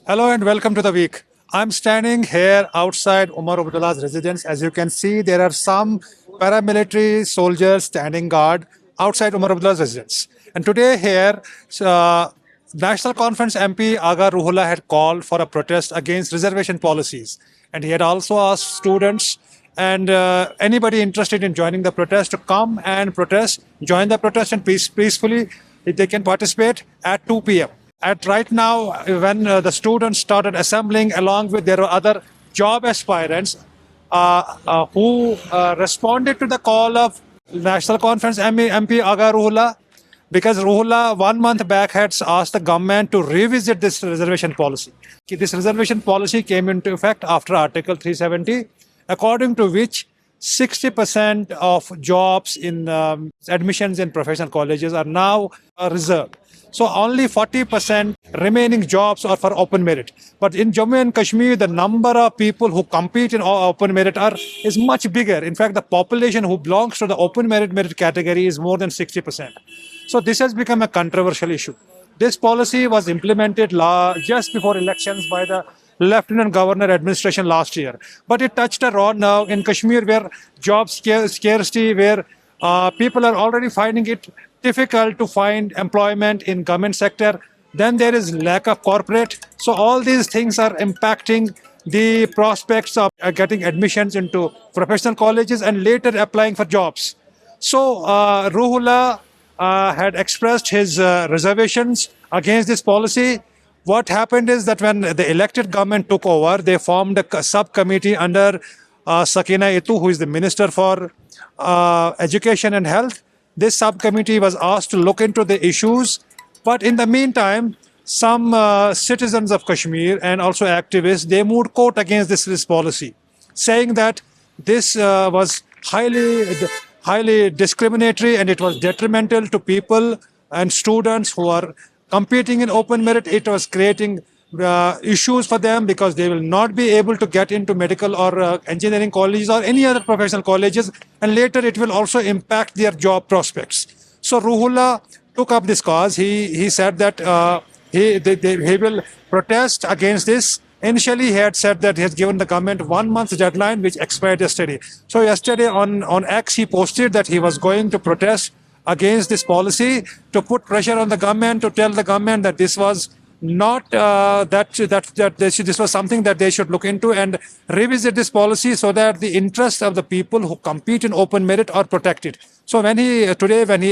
Hello and welcome to the week. I'm standing here outside Omar Abdullah's residence. As you can see, there are some paramilitary soldiers standing guard outside Omar Abdullah's residence. And today here, uh, National Conference MP Aga Ruhullah had called for a protest against reservation policies. And he had also asked students and anybody interested in joining the protest to come and protest, join the protest and peacefully they can participate at 2 p.m. At right now, when the students started assembling along with their other job aspirants who responded to the call of National Conference MP Aga Ruhullah, because Ruhullah 1 month back had asked the government to revisit this reservation policy. This reservation policy came into effect after Article 370, according to which 60% of jobs in admissions in professional colleges are now reserved. So only 40% remaining jobs are for open merit. But in Jammu and Kashmir, the number of people who compete in open merit is much bigger. In fact, the population who belongs to the open merit category is more than 60%. So this has become a controversial issue. This policy was implemented just before elections by the Lieutenant Governor administration last year. But it touched a raw nerve in Kashmir where job scarcity, where people are already finding it difficult to find employment in government sector. Then there is lack of corporate. So all these things are impacting the prospects of getting admissions into professional colleges and later applying for jobs. So Ruhullah had expressed his reservations against this policy. What happened is that when the elected government took over, they formed a subcommittee under Sakina Itu, who is the Minister for Education and Health. This subcommittee was asked to look into the issues. But in the meantime, some citizens of Kashmir and also activists, they moved court against this policy, saying that this was highly discriminatory and it was detrimental to people and students who are competing in open merit. It was creating issues for them because they will not be able to get into medical or engineering colleges or any other professional colleges, and later it will also impact their job prospects. So Ruhullah took up this cause. He said that he will protest against this. Initially, he had said that he has given the government 1 month deadline, which expired yesterday. So yesterday on X, he posted that he was going to protest against this policy, to put pressure on the government, to tell the government that this was not this was something that they should look into and revisit this policy so that the interests of the people who compete in open merit are protected. So when he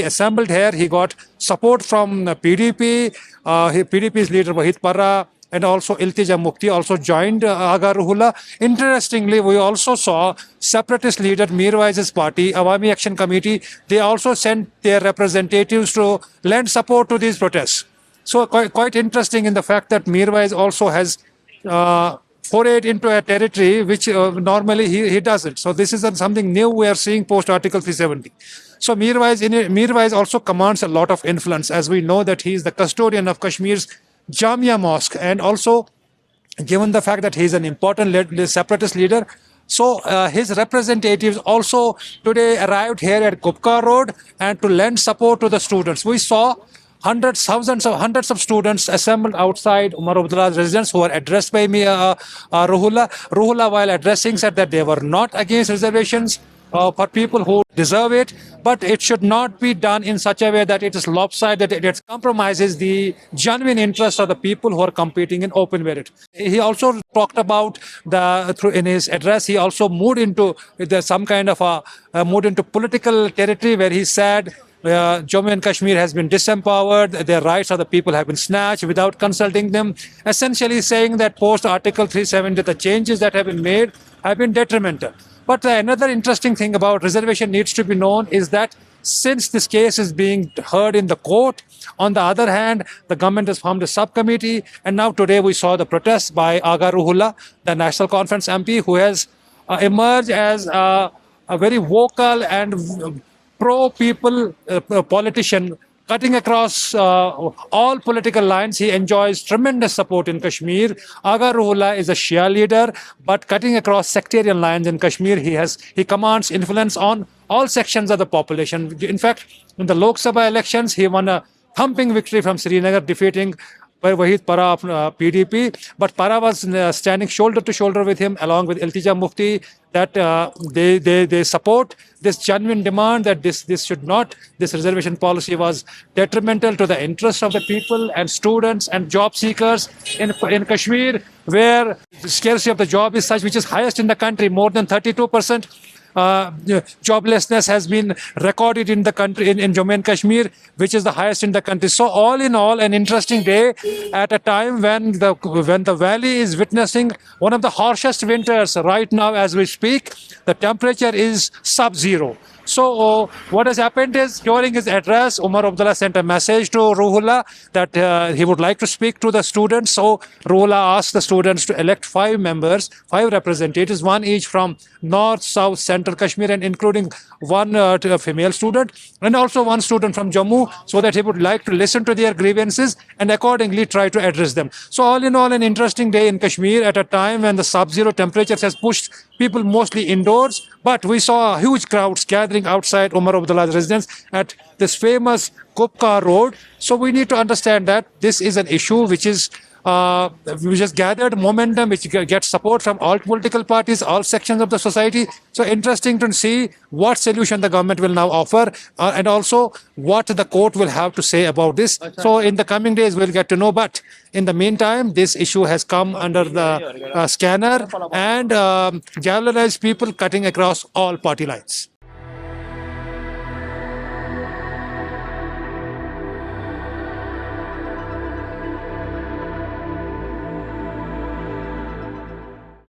assembled here, he got support from PDP. PDP's leader Wahid Parra and also Iltija Mukti also joined Aga Ruhullah. Interestingly, we also saw separatist leader Mirwaiz's party, Awami Action Committee. They also sent their representatives to lend support to these protests. So quite interesting in the fact that Mirwaiz also has forayed into a territory which normally he doesn't. So this is something new we are seeing post Article 370. So Mirwaiz also commands a lot of influence, as we know that he is the custodian of Kashmir's Jamia Mosque, and also given the fact that he is an important separatist leader. So his representatives also today arrived here at Gupka Road and to lend support to the students. We saw hundreds of students assembled outside Omar Abdullah's residence who were addressed by Ruhullah. Ruhullah, while addressing, said that they were not against reservations for people who deserve it, but it should not be done in such a way that it is lopsided, that it compromises the genuine interests of the people who are competing in open merit. He also talked about in his address, he also moved into political territory where he said Jammu and Kashmir has been disempowered, their rights of the people have been snatched without consulting them, essentially saying that post Article 370, the changes that have been made have been detrimental. But another interesting thing about reservation needs to be known is that since this case is being heard in the court, on the other hand, the government has formed a subcommittee, and now today we saw the protest by Aga Ruhullah, the National Conference MP, who has emerged as a very vocal and pro-people politician, cutting across all political lines. He enjoys tremendous support in Kashmir. Aga Ruhullah is a Shia leader, but cutting across sectarian lines in Kashmir, he commands influence on all sections of the population. In fact, in the Lok Sabha elections, he won a thumping victory from Srinagar, defeating by Wahid Para of PDP. But Para was standing shoulder to shoulder with him, along with Iltija Mufti, that they support this genuine demand that this reservation policy was detrimental to the interests of the people and students and job seekers in Kashmir, where the scarcity of the job is such, which is highest in the country. More than 32% joblessness has been recorded in the country, in Jammu and Kashmir, which is the highest in the country. So all in all, an interesting day at a time when the valley is witnessing one of the harshest winters right now as we speak. The temperature is sub-zero. So what has happened is, during his address, Omar Abdullah sent a message to Ruhullah that he would like to speak to the students. So Ruhullah asked the students to elect 5 members, 5 representatives, one each from North, South, Central Kashmir, and including one female student, and also one student from Jammu, so that he would like to listen to their grievances and accordingly try to address them. So all in all, an interesting day in Kashmir at a time when the sub-zero temperatures has pushed people mostly indoors. But we saw huge crowds gathering outside Omar Abdullah's residence at this famous Gupka Road. So we need to understand that this is an issue which has gathered momentum, which gets support from all political parties, all sections of the society. So interesting to see what solution the government will now offer, and also what the court will have to say about this. So in the coming days, we'll get to know. But in the meantime, this issue has come under the scanner and galvanized people cutting across all party lines.